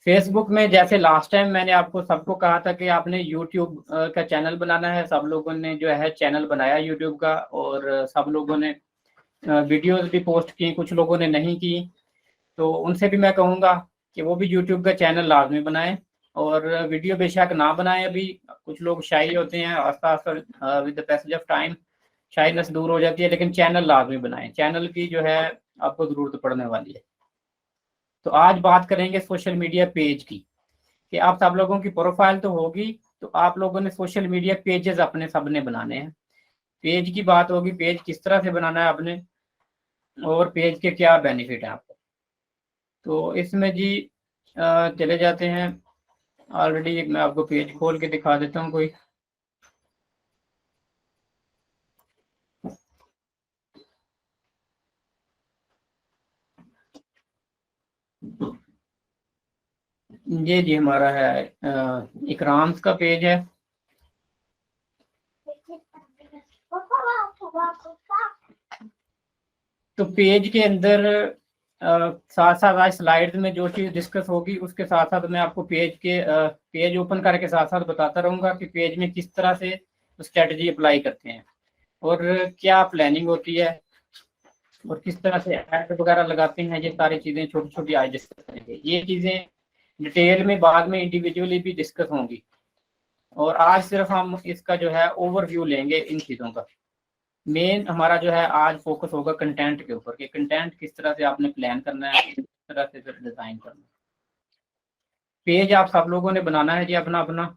Facebook में जैसे last time मैंने आपको सबको कहा था कि आपने यूट्यूब का चैनल बनाना है, सब लोगों ने जो है चैनल बनाया यूट्यूब का, और सब लोगों ने वीडियोस भी पोस्ट की, कुछ लोगों ने नहीं की। तो उनसे भी मैं कहूँगा कि वो भी यूट्यूब का चैनल लाजमी बनाएं, और वीडियो बेशक ना बनाएं। अभी कुछ लोग शाई होते हैं, आस्ता आस्ता with the passage of time shyness दूर हो जाती है, लेकिन चैनल लाजमी बनाएं। चैनल की जो है आपको ज़रूरत पड़ने वाली है। तो आज बात करेंगे सोशल मीडिया पेज की, कि आप सब लोगों की प्रोफाइल तो होगी, तो आप लोगों ने सोशल मीडिया पेजेस अपने सबने बनाने हैं। पेज की बात होगी, पेज किस तरह से बनाना है आपने, और पेज के क्या बेनिफिट है आपको। तो इसमें जी चले जाते हैं। ऑलरेडी मैं आपको पेज खोल के दिखा देता हूँ कोई। ये जी हमारा है इकराम्स का पेज है। तो पेज के अंदर साथ साथ आज स्लाइड्स में जो चीज़ डिस्कस होगी उसके साथ साथ मैं आपको पेज ओपन करके साथ साथ बताता रहूँगा कि पेज में किस तरह से स्ट्रेटजी अप्लाई करते हैं, और क्या प्लानिंग होती है, और किस तरह से ऐड वगैरह लगाते हैं। ये सारी चीज़ें छोटी छोटी आज डिस्कस करेंगे। ये चीज़ें डिटेल में बाद में इंडिविजुअली भी डिस्कस होंगी, और आज सिर्फ हम इसका जो है ओवरव्यू लेंगे इन चीज़ों का। मेन हमारा जो है आज फोकस होगा कंटेंट के ऊपर, कि कंटेंट किस तरह से आपने प्लान करना है, किस तरह से फिर डिजाइन करना है। पेज आप सब लोगों ने बनाना है जी अपना अपना।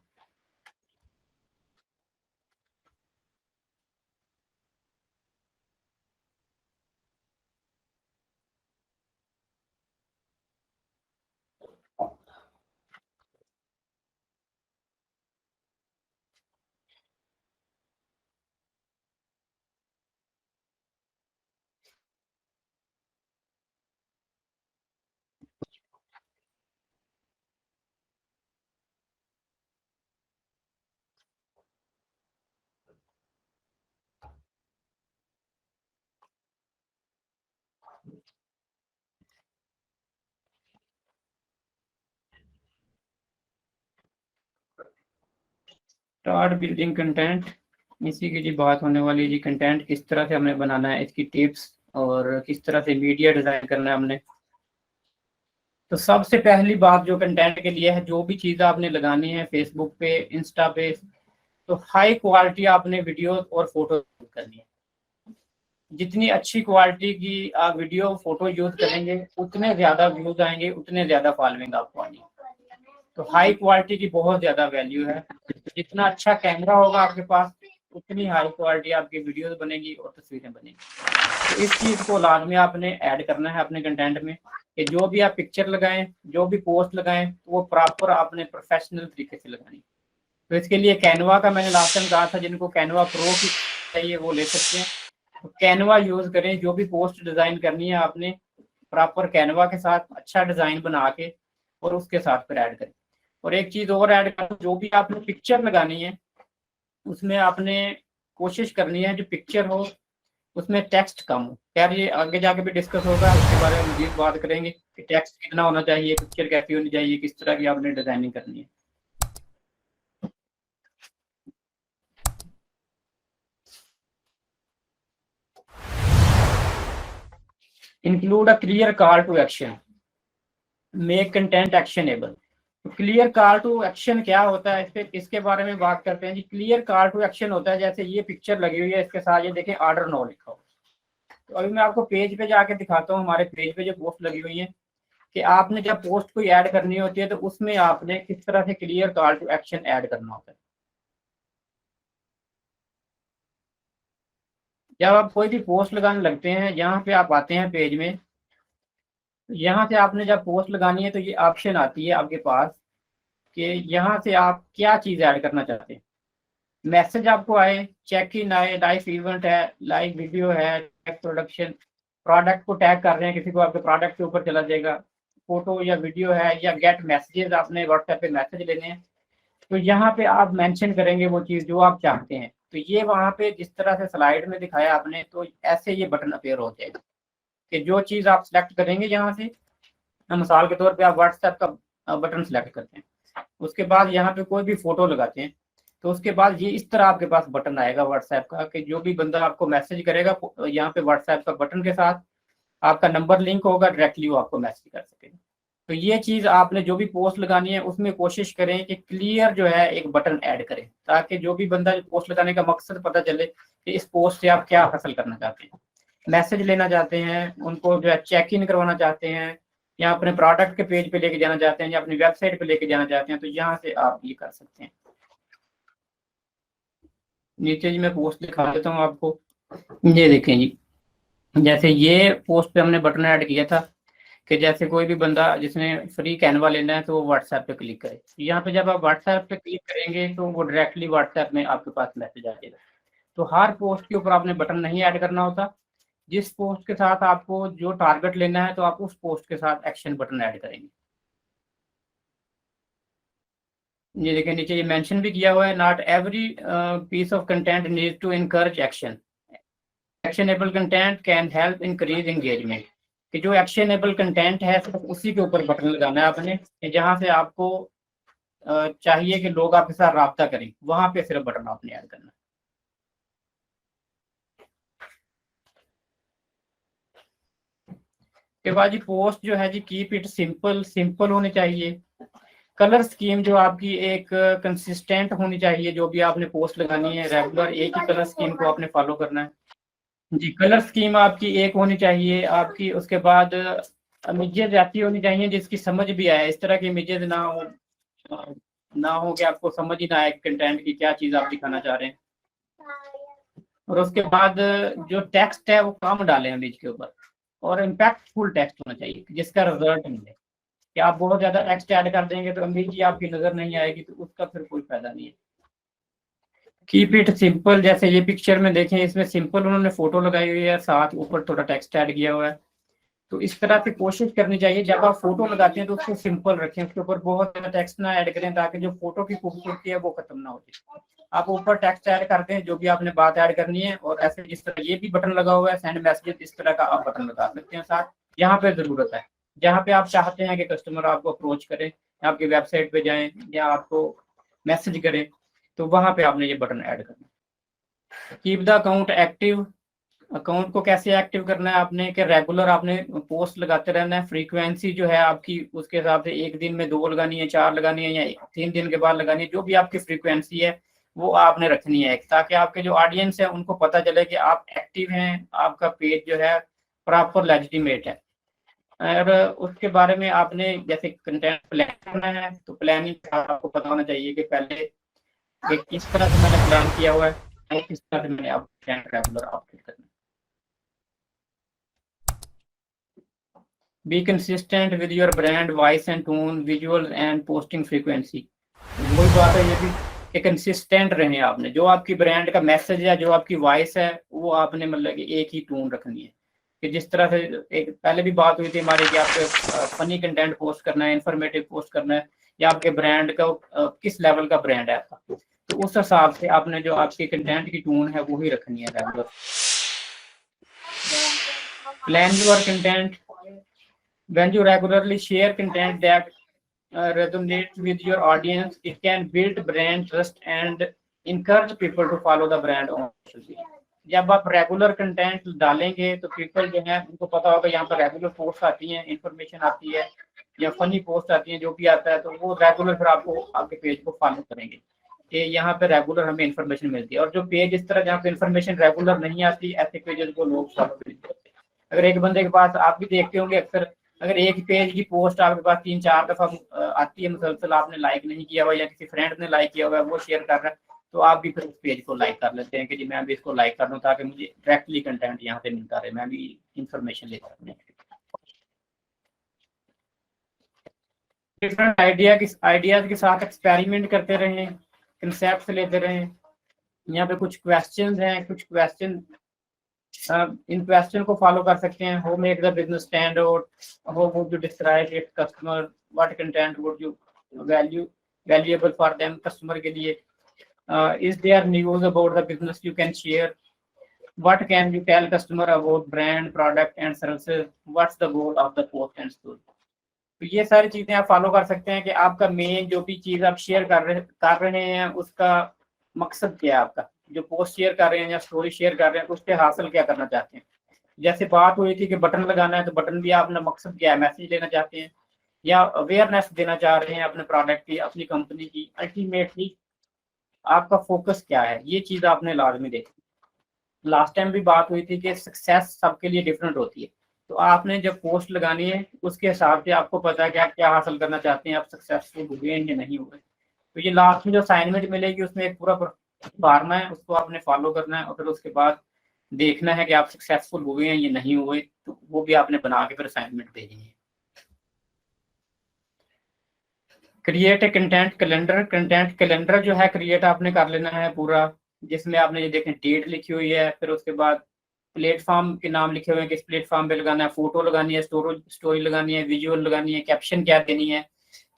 स्टार्ट बिल्डिंग कंटेंट, इसी की जी बात होने वाली है जी। कंटेंट किस तरह से हमने बनाना है, इसकी टिप्स, और किस तरह से मीडिया डिजाइन करना है हमने। तो सबसे पहली बात जो कंटेंट के लिए है, जो भी चीज़ आपने लगानी है फेसबुक पे, इंस्टा पे, तो हाई क्वालिटी आपने वीडियो और फोटो करनी है। जितनी अच्छी क्वालिटी की आप वीडियो फोटो यूज करेंगे, उतने ज्यादा व्यूज आएंगे, उतने ज्यादा फॉलोइंग आपको आएंगी। तो हाई क्वालिटी की बहुत ज्यादा वैल्यू है। जितना अच्छा कैमरा होगा आपके पास, उतनी हाई क्वालिटी आपकी वीडियोस बनेगी और तस्वीरें बनेगी। तो इस चीज को लाजमी आपने ऐड करना है अपने कंटेंट में, कि जो भी आप पिक्चर लगाएं, जो भी पोस्ट लगाएं, तो वो प्रॉपर आपने प्रोफेशनल तरीके से लगानी। तो इसके लिए कैनवा का मैंने लास्ट टाइम कहा था, जिनको कैनवा प्रो की चाहिए वो ले सकते हैं। तो कैनवा यूज करें, जो भी पोस्ट डिजाइन करनी है आपने प्रॉपर कैनवा के साथ अच्छा डिजाइन बना के, और उसके साथ फिर ऐड करें। और एक चीज और ऐड करें, जो भी आपने पिक्चर लगानी है उसमें आपने कोशिश करनी है जो पिक्चर हो उसमें टेक्स्ट कम हो। खैर ये आगे जाके भी डिस्कस होगा, उसके बारे में मजीद बात करेंगे कि टेक्स्ट कितना होना चाहिए, पिक्चर कैसी होनी चाहिए, किस तरह की आपने डिजाइनिंग करनी है। Include a clear call to action, make content actionable. Clear call to action क्या होता है, इसके बारे में बात करते हैं जी। क्लियर कॉल टू एक्शन होता है, जैसे ये पिक्चर लगी हुई है, इसके साथ ये देखें ऑर्डर नो लिखा हो। तो अभी मैं आपको पेज पे जाके दिखाता हूँ, हमारे पेज पे जो पोस्ट लगी हुई है, कि आपने जब पोस्ट कोई ऐड करनी होती है तो उसमें आपने किस तरह से clear call to action add करना होता है। जब आप कोई भी पोस्ट लगाने लगते हैं, यहाँ पे आप आते हैं पेज में, यहाँ से आपने जब पोस्ट लगानी है तो ये ऑप्शन आती है आपके पास, कि यहाँ से आप क्या चीज़ ऐड करना चाहते हैं। मैसेज आपको आए, चेक इन आए, लाइव इवेंट है, लाइव वीडियो है, टैग प्रोडक्शन, प्रोडक्ट को टैग कर रहे हैं किसी को, आपके प्रोडक्ट के ऊपर चला जाएगा। फोटो या वीडियो है, या गेट मैसेजेस, आपने व्हाट्सएप पे मैसेज लेने हैं, तो यहाँ पे आप मेंशन करेंगे वो चीज़ जो आप चाहते हैं। तो ये वहाँ पे जिस तरह से स्लाइड में दिखाया आपने, तो ऐसे ये बटन अपेयर हो जाएगा, कि जो चीज़ आप सेलेक्ट करेंगे यहाँ से, मिसाल के तौर पे आप व्हाट्सएप का बटन सेलेक्ट करते हैं, उसके बाद यहाँ पे कोई भी फोटो लगाते हैं, तो उसके बाद ये इस तरह आपके पास बटन आएगा व्हाट्सएप का कि जो भी बंदा आपको मैसेज करेगा यहाँ पे व्हाट्सएप का बटन के साथ आपका नंबर लिंक होगा, डायरेक्टली वो आपको मैसेज कर सकेगा। तो ये चीज़ आपने जो भी पोस्ट लगानी है उसमें कोशिश करें कि क्लियर जो है एक बटन ऐड करें, ताकि जो भी बंदा पोस्ट लगाने का मकसद पता चले कि इस पोस्ट से आप क्या हासिल करना चाहते हैं, मैसेज लेना चाहते हैं, उनको जो है चेक इन करवाना चाहते हैं, या अपने प्रोडक्ट के पेज पे लेके जाना चाहते हैं, या अपनी वेबसाइट पे लेके जाना चाहते हैं, तो यहाँ से आप ये कर सकते हैं। नीचे जी मैं पोस्ट दिखा देता हूँ आपको, ये देखें जी, जैसे ये पोस्ट पे हमने बटन ऐड किया था कि जैसे कोई भी बंदा जिसने फ्री कैनवा लेना है तो वो व्हाट्सएप पे क्लिक करे, यहाँ पे जब आप व्हाट्सएप पे क्लिक करेंगे तो वो डायरेक्टली व्हाट्सएप में आपके पास मैसेज आ जाएगा। तो हर पोस्ट के ऊपर आपने बटन नहीं ऐड करना होता, जिस पोस्ट के साथ आपको जो टारगेट लेना है तो आप उस पोस्ट के साथ एक्शन बटन ऐड करेंगे। ये देखिए नीचे ये मेंशन भी किया हुआ है, not every piece of content need to encourage action, actionable content can help increase engagement, कि जो एक्शनेबल कंटेंट है सिर्फ उसी के ऊपर बटन लगाना है आपने, जहां से आपको चाहिए कि लोग आपके साथ राब्ता करें, वहां पे सिर्फ बटन आपने ऐड करना है। के बाद जी पोस्ट जो है जी कीप इट सिंपल, सिंपल होनी चाहिए। कलर स्कीम जो आपकी एक कंसिस्टेंट होनी चाहिए, जो भी आपने पोस्ट लगानी है रेगुलर एक ही कलर स्कीम को आपने फॉलो करना है जी। कलर स्कीम आपकी एक होनी चाहिए आपकी, उसके बाद इमेजेस ऐसी होनी चाहिए जिसकी समझ भी आए, इस तरह की इमेजेस ना हो कि आपको समझ ही ना आए कंटेंट की क्या चीज आप दिखाना चाह रहे हैं। और उसके बाद जो टेक्स्ट है वो कम डालें इमेज के ऊपर, और इम्पैक्टफुल टेक्स्ट होना चाहिए जिसका रिजल्ट मिले, कि आप बहुत ज्यादा टेक्स्ट ऐड कर देंगे तो इमेज ही आपकी नजर नहीं आएगी, तो उसका फिर कोई फायदा नहीं है। कीप इट सिंपल, जैसे ये पिक्चर में देखें, इसमें सिंपल उन्होंने फोटो लगाई हुई है, साथ ऊपर थोड़ा टेक्स्ट ऐड किया हुआ है। तो इस तरह से कोशिश करनी चाहिए जब आप फोटो लगाते हैं तो उसको सिंपल रखें, उसके ऊपर बहुत ज्यादा टेक्स्ट ना ऐड करें, ताकि जो फोटो की खूबसूरती है वो खत्म ना हो जाए। आप ऊपर टेक्स्ट ऐड करते हैं जो भी आपने बात ऐड करनी है, और ऐसे जिस तरह ये भी बटन लगा हुआ है सेंड मैसेज, इस तरह का आप बटन लगा सकते हैं साथ, यहाँ पे जरूरत है जहाँ पे आप चाहते हैं कि कस्टमर आपको अप्रोच करें, आपकी वेबसाइट पे जाएं या आपको मैसेज करें, तो वहां पे आपने ये बटन ऐड करना। Keep the account active, account को कैसे एक्टिव करना है आपने, कि रेगुलर आपने पोस्ट लगाते रहना है, फ्रीक्वेंसी जो है आपकी उसके हिसाब से एक दिन में 2 लगानी है, 4 लगानी है, या 3 दिन के बाद लगानी है, जो भी आपकी फ्रीक्वेंसी है वो आपने रखनी है, ताकि आपके जो ऑडियंस है उनको पता चले कि आप एक्टिव हैं, आपका पेज जो है प्रॉपर लेजिटिमेट है। और उसके बारे में आपने जैसे कंटेंट प्लान करना है, तो प्लानिंग आपको पता होना चाहिए कि पहले कि किस तरह से मैंने प्लान किया हुआ है और किस तरह से मैंने आप रेगुलर अपडेट करना है। Be consistent with your brand voice and tone, visuals and posting frequency। वही बात है ये भी कि कंसिस्टेंट रहें आपने, जो आपकी ब्रांड का मैसेज है, जो आपकी वॉइस है, वो आपने मतलब कि एक ही टोन रखनी है, कि जिस तरह से एक पहले भी बात हुई थी हमारी कि आपको फनी कंटेंट पोस्ट करना है, इंफॉर्मेटिव पोस्ट करना है, या आपके ब्रांड का किस लेवल का ब्रांड है आपका, तो उस हिसाब से आपने जो आपके कंटेंट की टोन है वो ही रखनी है regular. Plan your content, when you regularly share content that resonates with your audience, it can build brand trust and encourage people to follow the brand on social media। जब आप regular content डालेंगे तो people जो है उनको पता होगा यहाँ पर रेगुलर पोस्ट आती हैं, इंफॉर्मेशन आती है या फनी पोस्ट आती है, जो भी आता है, तो वो रेगुलर फिर आपको आपके पेज को फॉलो करेंगे कि यहाँ पे रेगुलर हमें इन्फॉर्मेशन मिलती है। और जो पेज इस तरह जहाँ पे इन्फॉर्मेशन रेगुलर नहीं आती, ऐसे पेजेस को लोग फॉलो नहीं करते। अगर एक बंदे के पास, आप भी देखते होंगे अक्सर, अगर एक पेज की पोस्ट आपके पास 3-4 दफा आती है मुसलसल, आपने लाइक नहीं किया हुआ या किसी फ्रेंड ने लाइक किया हुआ है, वो शेयर कर रहा है, तो आप भी फिर उस पेज को लाइक कर लेते हैं कि जी मैं भी इसको लाइक कर लूँ ताकि मुझे डायरेक्टली कंटेंट यहाँ से मिलता रहे, मैं भी इंफॉर्मेशन लेता रहूँ। डिफरेंट आइडियाज के साथ एक्सपेरिमेंट करते रहें, कंसेप्ट लेते रहें। यहाँ पे कुछ क्वेश्चन हैं, कुछ क्वेश्चन इन क्वेश्चन को फॉलो कर सकते हैं। How make the business stand out? How would you describe its customer? What content would you valuable for them customer के लिए? Is there news about the business you can share? What can you tell customer about brand, product and services? What's the goal of the post and story? तो ये सारी चीजें आप follow कर सकते हैं कि आपका मेन जो भी चीज आप शेयर कर रहे हैं उसका मकसद क्या है, आपका जो पोस्ट शेयर कर रहे हैं या स्टोरी शेयर कर रहे हैं उससे हासिल क्या करना चाहते हैं। जैसे बात हुई थी कि बटन लगाना है, तो बटन भी आपने मकसद क्या है, मैसेज लेना चाहते हैं या अवेयरनेस देना चाह रहे हैं अपने प्रोडक्ट की, अपनी कंपनी की, अल्टीमेटली आपका फोकस क्या है, ये चीज आपने लाजमी देखी। लास्ट टाइम भी बात हुई थी कि सक्सेस सबके लिए डिफरेंट होती है, तो आपने जब पोस्ट लगानी है उसके हिसाब से आपको पता है कि आप क्या हासिल करना चाहते हैं, आप सक्सेसफुल हुए हैं या नहीं हुए। तो ये लास्ट में जो असाइनमेंट मिलेगी उसमें एक पूरा फार्मा है, उसको आपने फॉलो करना है और फिर उसके बाद देखना है कि आप सक्सेसफुल हुए हैं या नहीं हुए, तो वो भी आपने बना के फिर असाइनमेंट भेजनी है। Create a content calendar. Content calendar जो है क्रिएट आपने कर लेना है पूरा, जिसमें आपने ये देखें डेट लिखी हुई है, फिर उसके बाद प्लेटफॉर्म के नाम लिखे हुए हैं, किस प्लेटफॉर्म पे लगाना है, फोटो लगानी है, स्टोरी लगानी है, विजुअल लगानी है, कैप्शन क्या देनी है।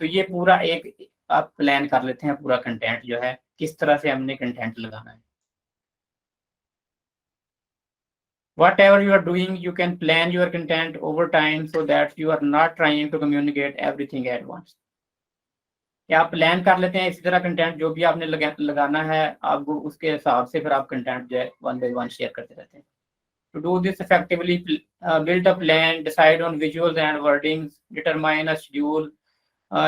तो ये पूरा एक आप प्लान कर लेते हैं, पूरा कंटेंट जो है किस तरह से हमने कंटेंट लगाना है। Whatever you are doing, you can plan your content over time so that you are not trying to communicate everything at once. क्या आप प्लान कर लेते हैं इसी तरह कंटेंट जो भी आपने लगाना है, आपको उसके हिसाब से फिर आप कंटेंट जो है वन बाय वन शेयर करते रहते हैं। To do this effectively, build a plan, decide on visuals and wordings, determine a schedule.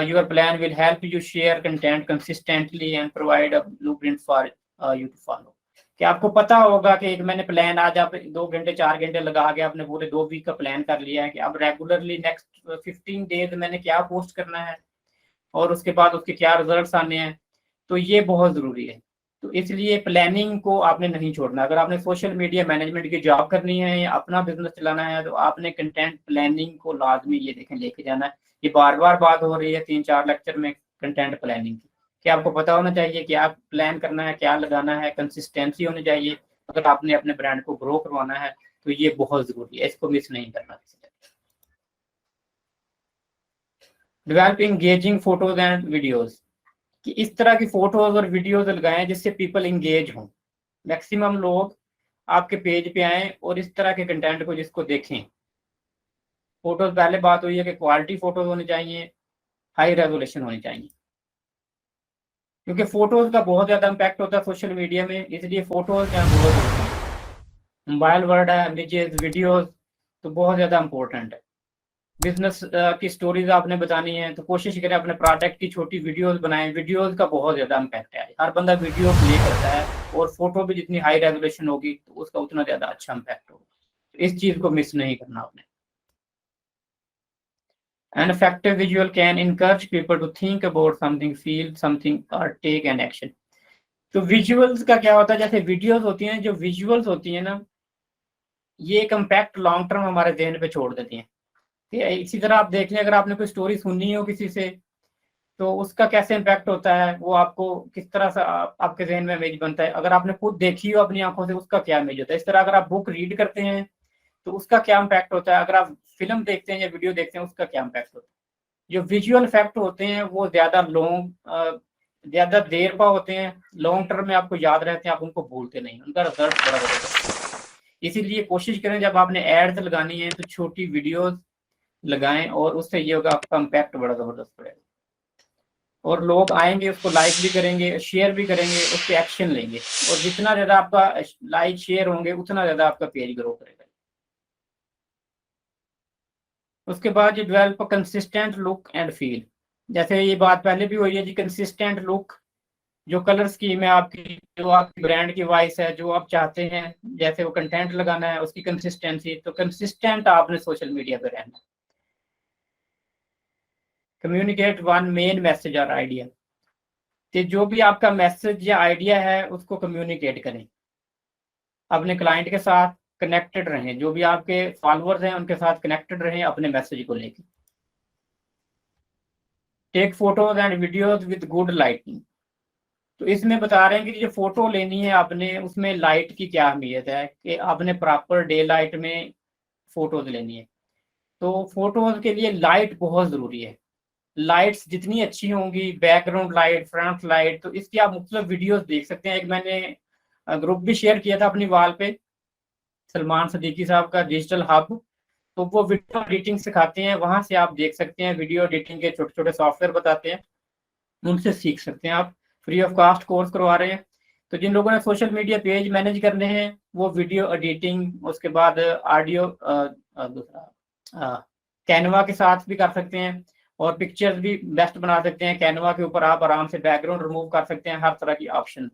Your plan will help you share content consistently and provide a blueprint for you to follow. कि आपको पता होगा कि एक मैंने plan आज आप 2 घंटे 4 घंटे लगा के आपने पूरे 2 वीक का प्लान कर लिया है कि अब रेगुलरली नेक्स्ट 15 डेज मैंने क्या पोस्ट करना है और उसके बाद उसके क्या रिजल्ट्स आने हैं। तो ये बहुत ज़रूरी है। तो इसलिए प्लानिंग को आपने नहीं छोड़ना। अगर आपने सोशल मीडिया मैनेजमेंट की जॉब करनी है या अपना बिजनेस चलाना है तो आपने कंटेंट प्लानिंग को लाजमी ये देखें लेके जाना है। ये बार बार बात हो रही है 3-4 लेक्चर में कंटेंट प्लानिंग की, कि आपको पता होना चाहिए क्या प्लान करना है, क्या लगाना है, कंसिस्टेंसी होनी चाहिए। अगर आपने अपने ब्रांड को ग्रो करवाना है तो ये बहुत ज़रूरी है, इसको मिस नहीं करना। Develop engaging photos and videos, कि इस तरह की फोटोज और वीडियोज लगाएं जिससे पीपल इंगेज हों, मैक्सिमम लोग आपके पेज पे आएं और इस तरह के कंटेंट को जिसको देखें। फोटोज पहले बात हुई है कि क्वालिटी फोटोज होनी चाहिए, हाई रेजोल्यूशन होनी चाहिए, क्योंकि फोटोज का बहुत ज्यादा इम्पैक्ट होता है सोशल मीडिया में, इसलिए फोटोज बहुत मोबाइल वर्ड है, इमेजेस, वीडियोज तो बहुत ज्यादा इंपॉर्टेंट है। बिजनेस की स्टोरीज आपने बतानी है तो कोशिश करें अपने प्रोडक्ट की छोटी वीडियोस बनाएं। वीडियोस का बहुत ज्यादा इम्पैक्ट है, हर बंदा वीडियो प्ले करता है और फोटो भी जितनी हाई रेजोल्यूशन होगी तो उसका उतना ज्यादा अच्छा इम्पैक्ट होगा। इस चीज को मिस नहीं करना आपने। An effective visual can encourage people to think about something, feel something or take an action. तो विजुअल्स का क्या होता है, जैसे वीडियोस होती हैं, जो विजुअल्स होती हैं ना, ये एक इम्पैक्ट लॉन्ग टर्म हमारे ज़हन पे छोड़ देती हैं। ठीक है, इसी तरह आप देख लें, अगर आपने कोई स्टोरी सुनी हो किसी से तो उसका कैसे इम्पैक्ट होता है, वो आपको किस तरह से आपके जहन में इमेज बनता है। अगर आपने खुद देखी हो अपनी आंखों से उसका क्या इमेज होता है। इस तरह अगर आप बुक रीड करते हैं तो उसका क्या इम्पैक्ट होता है, अगर आप फिल्म देखते हैं या वीडियो देखते हैं उसका क्या इम्पैक्ट होता है। जो विजुअल इफेक्ट होते हैं वो ज्यादा देर पर होते हैं, लॉन्ग टर्म में आपको याद रहते हैं, आप उनको भूलते नहीं, उनका रिजल्ट बड़ा जबरदस्त है। इसीलिए कोशिश करें जब आपने एड्स लगानी है तो छोटी वीडियोस लगाएं और उससे ये होगा आपका इम्पैक्ट बड़ा जबरदस्त पड़ेगा और लोग आएंगे, उसको लाइक भी करेंगे, शेयर भी करेंगे, उस पर एक्शन लेंगे और जितना ज्यादा आपका लाइक शेयर होंगे उतना ज्यादा आपका पेज ग्रो करेगा। उसके बाद जो develop consistent look and feel, जैसे ये बात पहले भी हुई है जी, कंसिस्टेंट लुक, जो कलर स्कीम है आपकी, जो आपकी ब्रांड की वॉइस है, जो आप चाहते हैं जैसे वो कंटेंट लगाना है उसकी कंसिस्टेंसी, तो कंसिस्टेंट आपने सोशल मीडिया पे रहना। कम्युनिकेट वन मेन मैसेज और आइडिया, कि जो भी आपका मैसेज या आइडिया है उसको कम्युनिकेट करें, अपने क्लाइंट के साथ कनेक्टेड रहें, जो भी आपके फॉलोअर्स हैं उनके साथ कनेक्टेड रहें अपने मैसेज को लेकर। Take photos and videos with good lighting, तो इसमें बता रहे हैं कि जो फोटो लेनी है आपने उसमें लाइट की क्या अहमियत है, कि आपने प्रॉपर डे लाइट में फोटोज लेनी है। तो फोटोज के लिए लाइट बहुत ज़रूरी है। लाइट्स जितनी अच्छी होंगी, बैकग्राउंड लाइट, फ्रंट लाइट, तो इसकी आप मुख्तलिफ वीडियोस देख सकते हैं। एक मैंने ग्रुप भी शेयर किया था अपनी वॉल पे, सलमान सदीकी साहब का डिजिटल हब, तो वो वीडियो एडिटिंग सिखाते हैं, वहां से आप देख सकते हैं, वीडियो एडिटिंग के छोटे छोटे सॉफ्टवेयर बताते हैं, उनसे सीख सकते हैं आप। फ्री ऑफ कास्ट कोर्स करवा रहे हैं। तो जिन लोगों ने सोशल मीडिया पेज मैनेज करने हैं वो वीडियो एडिटिंग, उसके बाद ऑडियो, दूसरा कैनवा के साथ भी कर सकते हैं, और पिक्चर्स भी बेस्ट बना सकते हैं। कैनवा के ऊपर आप आराम से बैकग्राउंड रिमूव कर सकते हैं, हर तरह की ऑप्शन।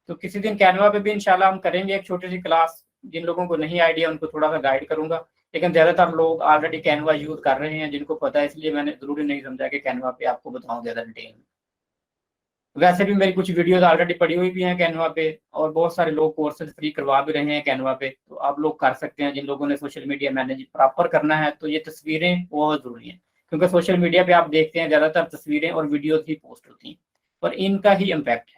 तो किसी दिन कैनवा पे भी इंशाल्लाह हम करेंगे एक छोटी सी क्लास। जिन लोगों को नहीं आइडिया उनको थोड़ा सा गाइड करूंगा, लेकिन ज्यादातर लोग ऑलरेडी कैनवा यूज कर रहे हैं जिनको पता है, इसलिए मैंने जरूरी नहीं समझा कि कैनवा पे आपको बताऊं ज्यादा डिटेल में। वैसे भी मेरी कुछ वीडियोस ऑलरेडी पड़ी हुई भी हैं कैनवा पे, और बहुत सारे लोग कोर्सेज फ्री करवा भी रहे हैं कैनवा पे, तो आप लोग कर सकते हैं। जिन लोगों ने सोशल मीडिया मैनेज प्रॉपर करना है तो ये तस्वीरें बहुत जरूरी हैं, क्योंकि सोशल मीडिया पे आप देखते हैं ज्यादातर तस्वीरें और वीडियोस ही पोस्ट होती हैं, और इनका ही इम्पैक्ट है।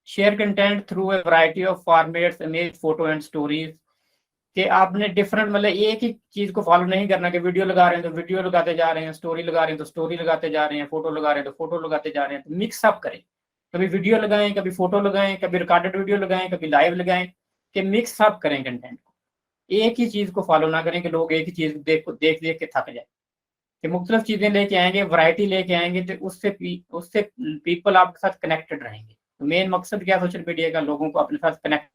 Share content through a variety of formats, image, photo and stories. कि आपने डिफरेंट, मतलब एक ही चीज को फॉलो नहीं करना कि वीडियो लगा रहे हैं तो वीडियो लगाते जा रहे हैं, स्टोरी लगा रहे हैं तो स्टोरी लगाते जा रहे हैं, फोटो लगा रहे हैं तो फोटो लगाते जा रहे हैं। तो मिक्स अप करें, कभी वीडियो लगाएं, कभी फोटो लगाएं, कभी रिकॉर्डेड वीडियो लगाएं, कभी लाइव लगाएं, कि मिक्स अप करें कंटेंट को। एक ही चीज को फॉलो ना करें कि लोग एक ही चीज देख देख के थक जाए। कि मुख्तलिफ चीजें लेके आएंगे, वैरायटी लेके आएंगे, तो उससे पीपल आपके साथ कनेक्टेड रहेंगे। तो मेन मकसद क्या सोशल मीडिया का, लोगों को अपने साथ कनेक्ट।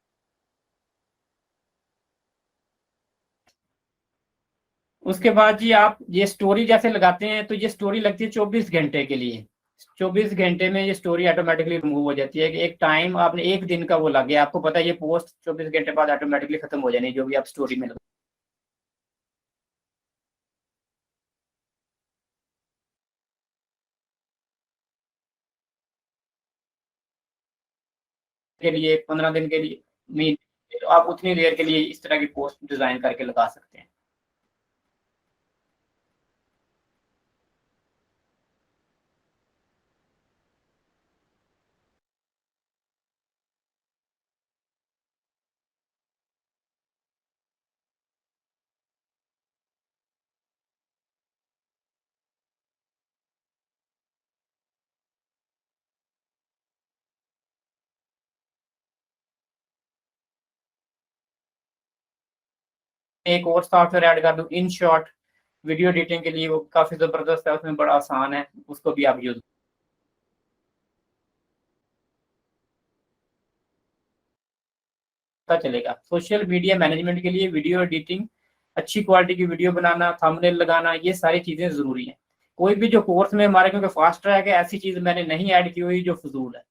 उसके बाद जी आप ये स्टोरी जैसे लगाते हैं, तो ये स्टोरी लगती है 24 घंटे के लिए। 24 घंटे में ये स्टोरी ऑटोमेटिकली रिमूव हो जाती है, कि एक टाइम आपने एक दिन का वो लग गया, आपको पता है ये पोस्ट 24 घंटे बाद ऑटोमेटिकली खत्म हो जानी, जो भी आप स्टोरी में लगा के लिए, 15 दिन के लिए, महीने, तो आप उतनी देर के लिए इस तरह की पोस्ट डिजाइन करके लगा सकते हैं। एक और सॉफ्टवेयर ऐड कर दूं, इन शॉर्ट, वीडियो एडिटिंग के लिए, वो काफी जबरदस्त है, उसमें बड़ा आसान है, उसको भी आप यूज पता चलेगा। सोशल मीडिया मैनेजमेंट के लिए वीडियो एडिटिंग, अच्छी क्वालिटी की वीडियो बनाना, थंबनेल लगाना, ये सारी चीजें जरूरी हैं। कोई भी जो कोर्स में हमारे, क्योंकि फास्ट ट्रैक है, ऐसी चीज मैंने नहीं ऐड की हुई जो फजूल है।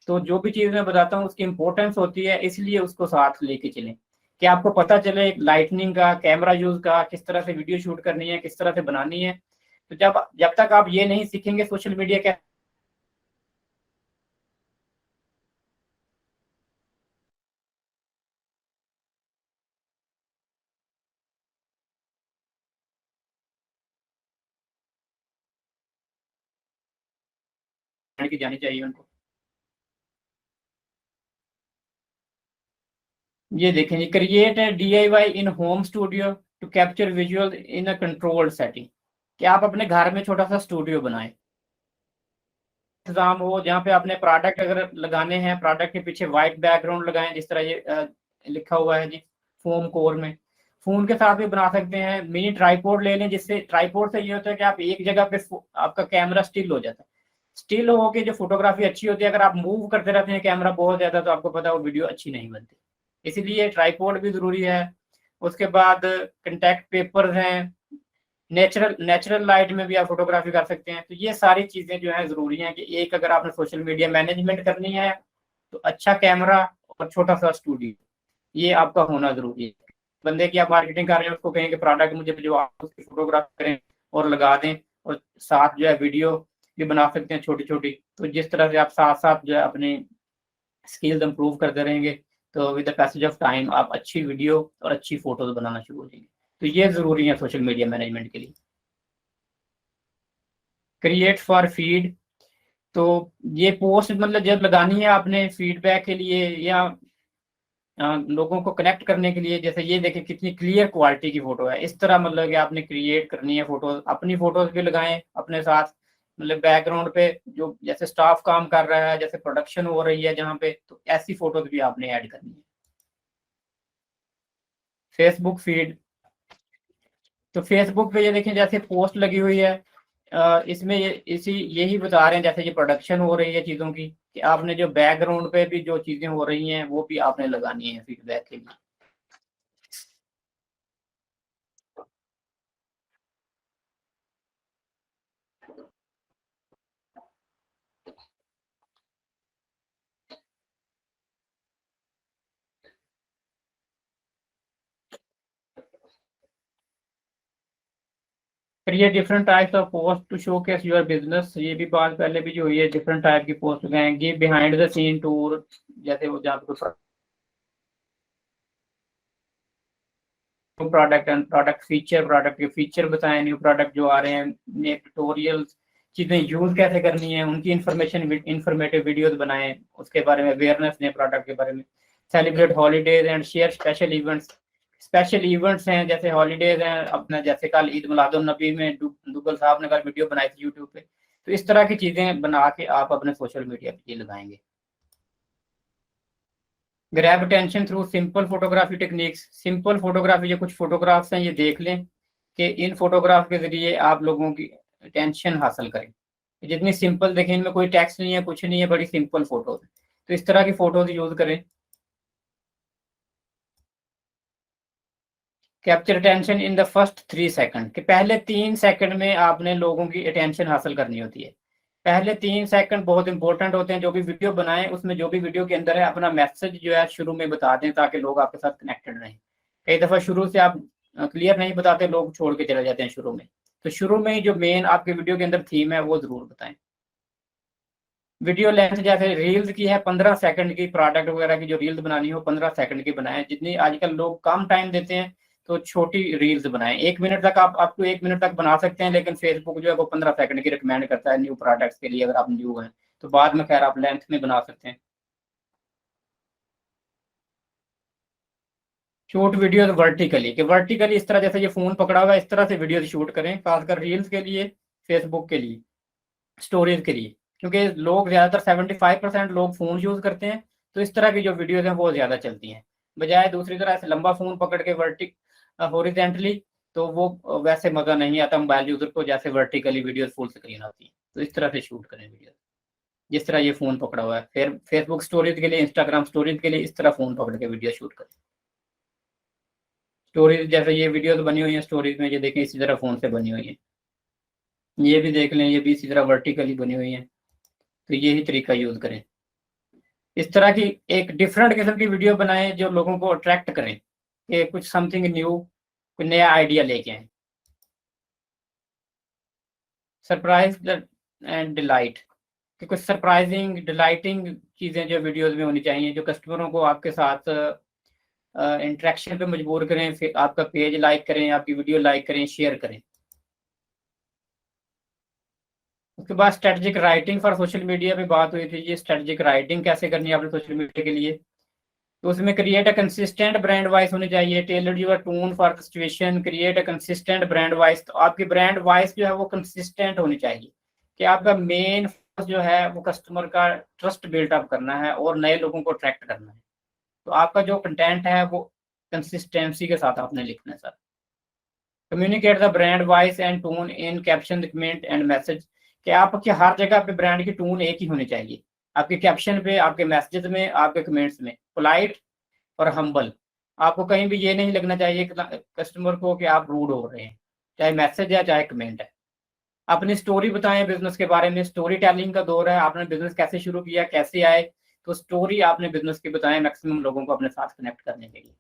तो जो भी चीज मैं बताता हूँ उसकी इंपॉर्टेंस होती है, इसलिए उसको साथ लेके चलें, कि आपको पता चले लाइटनिंग का, कैमरा यूज का, किस तरह से वीडियो शूट करनी है, किस तरह से बनानी है। तो जब जब तक आप ये नहीं सीखेंगे सोशल मीडिया कैसे की जानी चाहिए उनको। ये देखें जी, क्रिएट है DIY in home studio to capture visual in a controlled setting. कि आप अपने घर में छोटा सा स्टूडियो बनाएं, इंतजाम हो, जहाँ पे आपने प्रोडक्ट अगर लगाने हैं, प्रोडक्ट के पीछे व्हाइट बैकग्राउंड लगाएं, जिस तरह ये लिखा हुआ है जी फोम कोर में। फोन के साथ भी बना सकते हैं। मिनी ट्राईपोड ले लें, जिससे ट्राईपोड से ये होता है कि आप एक जगह पे आपका कैमरा स्टिल हो जाता है। स्टिल हो के जो फोटोग्राफी अच्छी होती है, अगर आप मूव करते रहते हैं कैमरा बहुत ज्यादा, तो आपको पता है वो वीडियो अच्छी नहीं बनती। इसीलिए ट्राईपोड भी जरूरी है। उसके बाद कंटैक्ट पेपर्स हैं, नेचुरल नेचुरल लाइट में भी आप फोटोग्राफी कर सकते हैं। तो ये सारी चीजें जो है जरूरी हैं, कि एक अगर आपने सोशल मीडिया मैनेजमेंट करनी है तो अच्छा कैमरा और छोटा सा स्टूडियो, ये आपका होना जरूरी है। बंदे की आप मार्केटिंग कर रहे हैं, उसको कहेंगे प्रोडक्ट मुझे जो, आप उसकी फोटोग्राफी करें और लगा दें, और साथ जो है वीडियो भी बना सकते हैं छोटी छोटी। तो जिस तरह से आप साथ साथ जो है अपने स्किल्स इंप्रूव करते रहेंगे, तो with the passage of time आप अच्छी वीडियो और अच्छी फोटोज बनाना शुरू हो जाएंगे। तो ये जरूरी है सोशल मीडिया मैनेजमेंट के लिए। क्रिएट फॉर फीड, तो ये पोस्ट मतलब जब लगानी है आपने फीडबैक के लिए, या लोगों को कनेक्ट करने के लिए, जैसे ये देखें कितनी क्लियर क्वालिटी की फोटो है, इस तरह मतलब कि आपने क्रिएट करनी है फोटो। अपनी फोटोज भी लगाएं अपने साथ, मतलब बैकग्राउंड पे जो जैसे स्टाफ काम कर रहा है, जैसे प्रोडक्शन हो रही है जहाँ पे, तो ऐसी फोटोज भी आपने ऐड करनी है। फेसबुक फीड, तो फेसबुक पे ये देखें जैसे पोस्ट लगी हुई है, इसमें यही बता रहे हैं जैसे ये प्रोडक्शन हो रही है चीज़ों की, कि आपने जो बैकग्राउंड पे भी जो चीज़ें हो रही हैं वो भी आपने लगानी है फीडबैक के लिए। फिर ये different types of post to showcase your business, ये भी बात पहले भी जो हुई है, डिफरेंट टाइप की पोस्ट लगाएं। Give behind the scene tour, जैसे वो जहाँ पे product and product feature, product के फीचर बताएं, न्यू प्रोडक्ट जो आ रहे हैं, नए ट्यूटोरियल्स, चीज़ें यूज कैसे करनी है उनकी इंफॉर्मेटिव वीडियोस बनाएं, उसके बारे में अवेयरनेस दें प्रोडक्ट के बारे में। Celebrate holidays and share special events, special events हैं जैसे हॉलीडेज हैं अपना, जैसे कल ईद मिलादुन नबी में दुग्गल साहब ने कल वीडियो बनाई थी यूट्यूब पे, तो इस तरह की चीज़ें बना के आप अपने सोशल मीडिया पे लगाएंगे। Grab attention through simple photography techniques, simple photography, जो कुछ फोटोग्राफ्स हैं ये देख लें कि इन फोटोग्राफ के जरिए आप लोगों की अटेंशन हासिल करें। जितनी सिंपल देखें, इनमें कोई टेक्स्ट नहीं है, कुछ नहीं है, बड़ी सिंपल फोटोज, तो इस तरह की फोटोज यूज करें। Capture attention in the first 3 second, कि पहले 3 सेकंड में आपने लोगों की अटेंशन हासिल करनी होती है। पहले 3 सेकंड बहुत इंपॉर्टेंट होते हैं। जो भी वीडियो बनाएं उसमें जो भी वीडियो के अंदर है अपना मैसेज जो है शुरू में बता दें, ताकि लोग आपके साथ कनेक्टेड रहें। कई दफा शुरू से आप क्लियर नहीं बताते, लोग छोड़ के चले जाते हैं शुरू में, तो शुरू में ही जो मेन आपके वीडियो के अंदर थीम है वो जरूर बताएं। वीडियो लेंथ जैसे रील्स की है 15 सेकंड की, प्रोडक्ट वगैरह की जो रील्स बनानी हो 15 सेकंड की बनाएं। जितनी आजकल लोग कम टाइम देते हैं तो छोटी रील्स बनाएं। 1 मिनट तक आप आपको 1 मिनट तक बना सकते हैं, लेकिन फेसबुक जो है वो 15 सेकंड की रिकमेंड करता है न्यू प्रोडक्ट्स के लिए। अगर आप न्यू हैं तो बाद में खैर आप लेंथ में बना सकते हैं। शूट वीडियो वर्टिकली, कि वर्टिकली इस तरह जैसे ये फोन पकड़ा हुआ है इस तरह से वीडियो शूट करें, खासकर रील्स के लिए, फेसबुक के लिए, स्टोरेज के लिए, क्योंकि लोग ज्यादातर 75% लोग फोन यूज करते हैं, तो इस तरह की जो वीडियोज हैं वो ज्यादा चलती हैं। बजाय दूसरी तरह से लंबा फोन पकड़ के हॉरिजेंटली, तो वो वैसे मजा नहीं आता मोबाइल यूजर को जैसे वर्टिकली वीडियो फुल स्क्रीन आती है। तो इस तरह से शूट करें वीडियो, जिस तरह ये फोन पकड़ा हुआ है। फिर फेसबुक स्टोरेज के लिए, इंस्टाग्राम स्टोरेज के लिए इस तरह फोन पकड़ के वीडियो शूट करें। स्टोरेज जैसे ये वीडियोस बनी हुई है स्टोरेज में, ये देखें इसी तरह फोन से बनी हुई है। ये भी देख लें, ये भी इसी तरह वर्टिकली बनी हुई है। तो यही तरीका यूज करें। इस तरह की एक डिफरेंट किस्म की वीडियो बनाएं जो लोगों को अट्रैक्ट करें, कि कुछ समथिंग न्यू, कोई नया आइडिया लेके आए। सरप्राइज एंड डिलाइट, कि कुछ सरप्राइजिंग डिलाइटिंग चीज़ें जो वीडियोस में होनी चाहिए, जो कस्टमरों को आपके साथ इंटरेक्शन पे मजबूर करें, फिर आपका पेज लाइक करें, आपकी वीडियो लाइक करें, शेयर करें। उसके बाद strategic writing for social media पे बात हुई थी, ये स्ट्रेटजिक राइटिंग कैसे करनी है आपने सोशल मीडिया के लिए। तो उसमें create a consistent brand voice होनी चाहिए, tailored your tone for the situation, create a consistent brand voice. तो आपकी ब्रांड वॉइस जो है वो कंसिस्टेंट होनी चाहिए, कि आपका मेन फोकस जो है वो कस्टमर का ट्रस्ट बिल्डअप करना है और नए लोगों को अट्रैक्ट करना है। तो आपका जो कंटेंट है वो कंसिस्टेंसी के साथ आपने लिखना है sir. Communicate the brand voice and tone in caption, comment and message, कि आपकी हर जगह पे ब्रांड की टोन एक ही होनी चाहिए, आपके कैप्शन पे, आपके मैसेजेस में, आपके कमेंट्स में, पोलाइट और हम्बल। आपको कहीं भी ये नहीं लगना चाहिए कस्टमर को कि आप रूड हो रहे हैं, चाहे मैसेज है चाहे कमेंट है। अपनी स्टोरी बताएं बिजनेस के बारे में, स्टोरी टेलिंग का दौर है, आपने बिजनेस कैसे शुरू किया, कैसे आए, तो स्टोरी आपने बिजनेस की बताएं मैक्सिमम लोगों को अपने साथ कनेक्ट करने के लिए।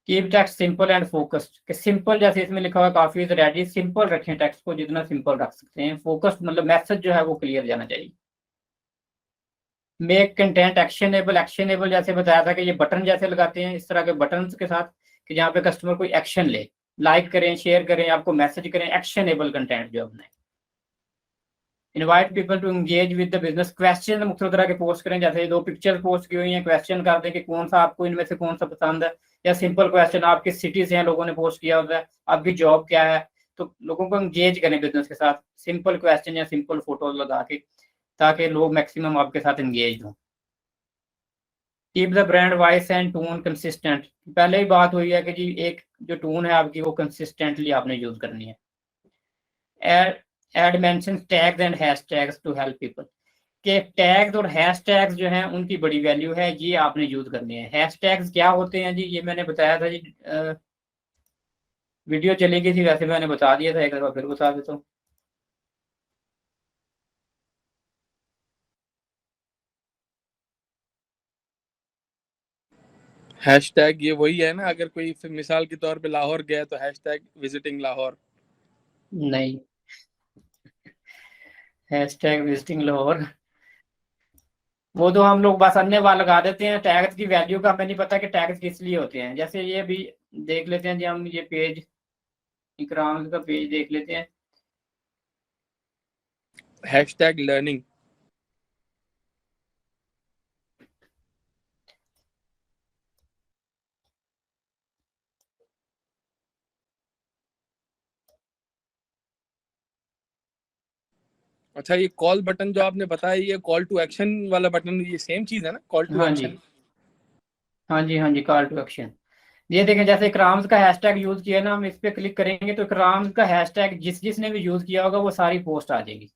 Keep text simple and focused, कि सिंपल जैसे इसमें लिखा हुआ काफी रेडी, सिंपल रखें टेक्स्ट को, जितना सिंपल रख सकते हैं। फोकस्ड मतलब मैसेज जो है वो क्लियर जाना चाहिए। मेक कंटेंट एक्शनेबल, एक्शनेबल जैसे बताया था कि ये बटन जैसे लगाते हैं, इस तरह के बटन के साथ, कि जहाँ पे कस्टमर कोई एक्शन ले, लाइक करें, शेयर करें, आपको मैसेज करें, एक्शनेबल कंटेंट जो अपने। Invite people to engage with the business, question मुख्य तरह के पोस्ट करें, जैसे 2 पिक्चर पोस्ट की हुई हैं, क्वेश्चन कर दें कि कौन सा आपको इनमें से कौन सा पसंद है, या सिंपल क्वेश्चन आपकी सिटी से हैं लोगों ने पोस्ट किया होता है, आपकी जॉब क्या है, तो लोगों को एंगेज करें बिजनेस के साथ सिंपल क्वेश्चन या सिंपल फोटोज लगा के, ताकि लोग मैक्सिमम आपके साथ एंगेज हों। Keep the brand voice and tone consistent. पहले ही बात हुई है कि जी एक जो टोन है आपकी वो कंसिस्टेंटली आपने यूज करनी है। Add mention tags and hashtags to help people. के टैग्स और हैशटैग्स जो हैं उनकी बड़ी वैल्यू है, ये आपने यूज करनी है। हैशटैग्स क्या होते हैं जी, ये मैंने बताया था जी, वीडियो चली गई थी, वैसे मैंने बता दिया था, एक बार फिर बता देता हूँ। हैशटैग ये वही है ना, अगर कोई मिसाल के तौर पे लाहौर गया तो हैशटैग विजिटिंग लाहौर। नहीं, हैशटैग विजिटिंग लाहौर वो तो हम लोग बस अन्य वाला लगा देते हैं। टैग्स की वैल्यू का हमें नहीं पता कि टैग्स किस लिए होते हैं। जैसे ये भी देख लेते हैं जी, हम ये पेज इकराम का पेज देख लेते हैं। Hashtag learning. अच्छा, ये कॉल बटन जो आपने बताया, ये कॉल टू एक्शन वाला बटन, ये सेम चीज है ना, कॉल टू हाँ जी, एक्शन? हाँ जी, हाँ जी, कॉल टू एक्शन। ये देखें, जैसे इकराम्स का हैशटैग यूज किया ना, हम इस पे क्लिक करेंगे तो इकराम्स का हैशटैग जिसने भी यूज किया होगा वो सारी पोस्ट आ जाएगी।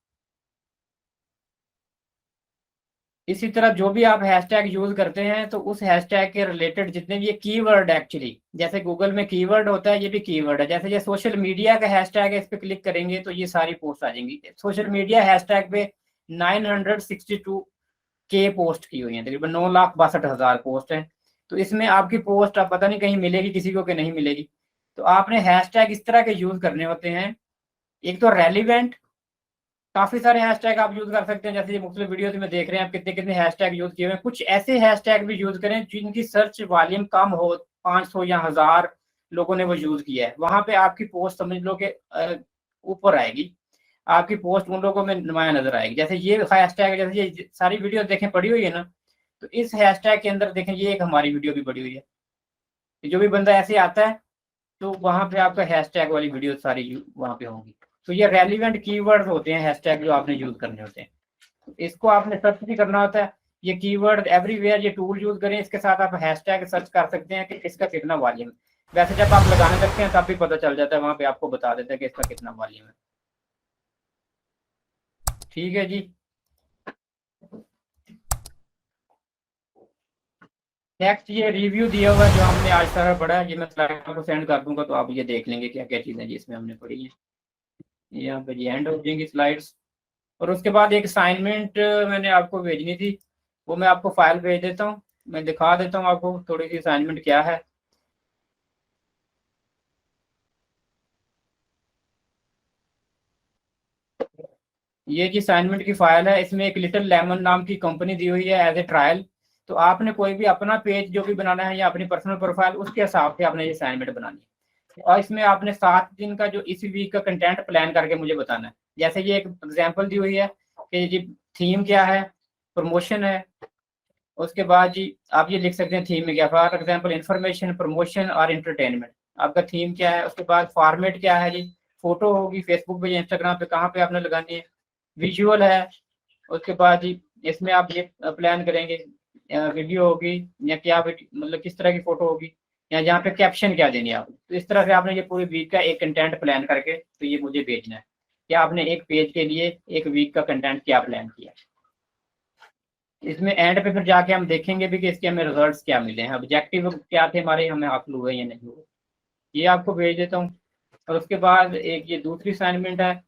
इसी तरह जो भी आप हैशटैग यूज करते हैं तो उस हैशटैग के रिलेटेड जितने भी ये कीवर्ड एक्चुअली, जैसे गूगल में कीवर्ड होता है, ये भी कीवर्ड है। जैसे ये सोशल मीडिया का हैशटैग है, इस पे क्लिक करेंगे तो ये सारी पोस्ट आ जाएंगी। सोशल मीडिया हैशटैग पे 962 के पोस्ट की हुई है, तकरीबन 9,62,000 पोस्ट है। तो इसमें आपकी पोस्ट आप पता नहीं कहीं मिलेगी किसी को कि नहीं मिलेगी। तो आपने हैशटैग इस तरह के यूज करने होते हैं। एक तो रेलिवेंट, काफी सारे हैशटैग आप यूज कर सकते हैं। जैसे ये मुख्तलिफ वीडियोस में देख रहे हैं आप कितने कितने हैशटैग यूज किए हुए हैं। कुछ ऐसे हैशटैग भी यूज करें जिनकी सर्च वॉल्यूम कम हो, 500 या 1000 लोगों ने वो यूज किया है, वहां पे आपकी पोस्ट समझ लो कि ऊपर आएगी, आपकी पोस्ट उन लोगों में नुमाया नजर आएगी। जैसे ये हैशटैग, जैसे ये सारी वीडियो देखें पड़ी हुई है ना, तो इस हैशटैग के अंदर देखें ये एक हमारी वीडियो भी पड़ी हुई है। जो भी बंदा ऐसे आता है तो वहां पे आपका हैशटैग वाली वीडियो सारी वहां पे होंगी। तो ये रेलिवेंट कीवर्ड्स होते हैं हैशटैग जो आपने यूज करने होते हैं। तो इसको आपने सर्च भी करना होता है। ये कीवर्ड एवरीवेयर ये टूल यूज करें, इसके साथ आप हैशटैग सर्च कर सकते हैं कि इसका कितना वॉल्यूम है। वैसे जब आप लगाने लगते हैं तब भी पता चल जाता है, वहां पे आपको बता देता है कि इसका कितना वॉल्यूम है। ठीक है जी। नेक्स्ट ये रिव्यू दिया हुआ है जो हमने आज तक पढ़ा है, ये मैं स्लाइड आपको सेंड कर दूंगा तो आप ये देख लेंगे क्या क्या चीजें जी इसमें हमने पढ़ी है। यहाँ पे ये एंड हो जाएंगी स्लाइड्स। और उसके बाद एक असाइनमेंट मैंने आपको भेजनी थी, वो मैं आपको फाइल भेज देता हूँ, मैं दिखा देता हूँ आपको थोड़ी सी असाइनमेंट क्या है। ये जी असाइनमेंट की फाइल है, इसमें एक लिटिल लेमन नाम की कंपनी दी हुई है एज ए ट्रायल। तो आपने कोई भी अपना पेज जो भी बनाना है या अपनी पर्सनल प्रोफाइल, उसके हिसाब से आपने ये असाइनमेंट बनानी है। और इसमें आपने 7 दिन का जो इस वीक का कंटेंट प्लान करके मुझे बताना है। जैसे ये एक एग्जाम्पल दी हुई है कि जी थीम क्या है, प्रमोशन है। उसके बाद जी आप ये लिख सकते हैं थीम में क्या, फॉर एग्जाम्पल इंफॉर्मेशन, प्रमोशन और एंटरटेनमेंट। आपका थीम क्या है, उसके बाद फॉर्मेट क्या है जी, फोटो होगी फेसबुक पे या इंस्टाग्राम पे, कहाँ पे आपने लगानी है, विजुअल है। उसके बाद जी इसमें आप ये प्लान करेंगे वीडियो होगी या क्या, मतलब किस तरह की फोटो होगी, या जहाँ पे कैप्शन क्या देनी है आप। तो इस तरह से आपने ये पूरी वीक का एक कंटेंट प्लान करके तो ये मुझे भेजना है कि आपने एक पेज के लिए एक वीक का कंटेंट क्या प्लान किया। इसमें एंड पे फिर जाके हम देखेंगे भी कि इसके हमें रिजल्ट्स क्या मिले हैं, ऑब्जेक्टिव क्या थे हमारे, हमें हासिल हुए या नहीं हुए। ये आपको भेज देता हूँ। और उसके बाद एक ये दूसरी असाइनमेंट है,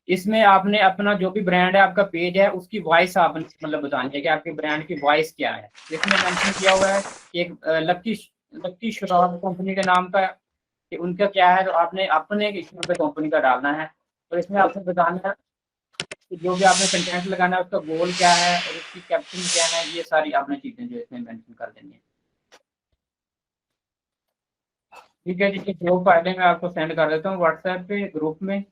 इसमें आपने अपना जो भी ब्रांड है, आपका पेज है, उसकी वॉइस आप मतलब बतानी है कि आपके ब्रांड की वॉइस क्या है। इसमें मेंशन किया हुआ है कि एक लक्की लक्की श्राप कंपनी के नाम का कि उनका क्या है, तो आपने अपने इसमें पे कंपनी का डालना है। तो इसमें आपने बताना है कि जो भी आपने कंटेंट लगाना है उसका गोल क्या है और उसकी कैप्शन क्या है, ये सारी आपने चीजें जो इसमें मेंशन कर देनी है। ठीक है जी, जो फाइलें मैं आपको सेंड कर देता हूँ व्हाट्सएप पे ग्रुप में।